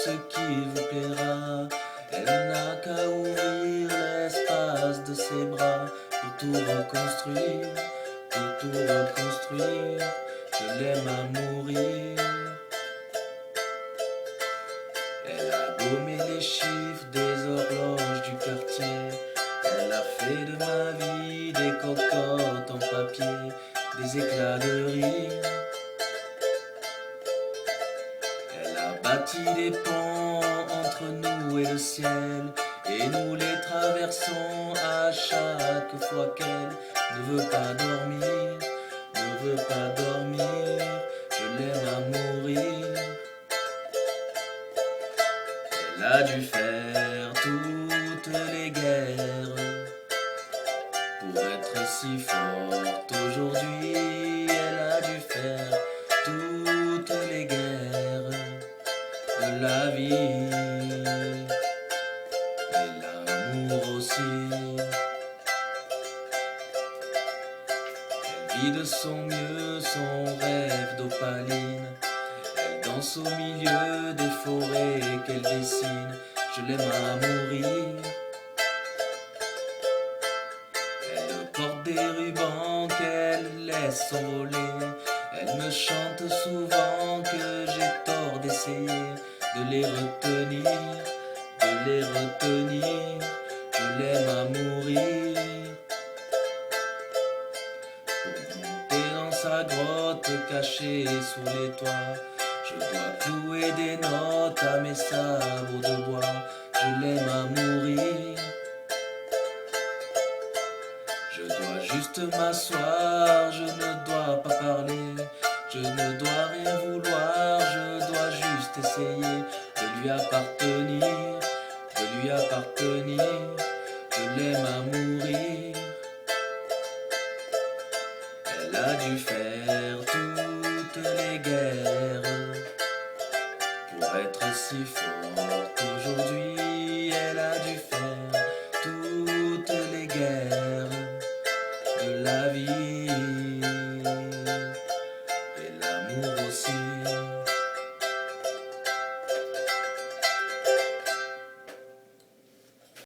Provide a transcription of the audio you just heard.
ce qui vous plaira. Elle n'a qu'à ouvrir l'espace de ses bras pour tout reconstruire, pour tout reconstruire. Je l'aime à mourir. Elle a gommé les chiffres des horloges du quartier. Elle a fait de ma vie des cocottes en papier, des éclats de rire. Elle a bâti des ponts entre nous et le ciel, et nous les traversons à chaque fois qu'elle ne veut pas dormir, ne veut pas dormir. Je l'aime à mourir. Elle a dû faire toutes les guerres pour être si forte aujourd'hui. Elle a dû faire toutes les guerres de la vie et l'amour aussi. Elle vit de son mieux son rêve d'opaline. Elle danse au milieu des forêts qu'elle dessine. Je l'aime à mourir. Elle porte des rubans qu'elle laisse s'envoler. Elle me chante souvent que j'ai tort d'essayer de les retenir, de les retenir. Je l'aime à mourir. Pour monter dans sa grotte cachée sous les toits, je dois clouer des notes à mes sabots de bois. Je l'aime à mourir. Je dois juste m'asseoir, je ne dois pas parler. Je ne dois rien vouloir, je dois juste essayer de lui appartenir, de lui appartenir. Je l'aime à mourir. Elle a dû faire toutes les guerres pour être si forte aujourd'hui. Elle a dû faire toutes les guerres de la vie.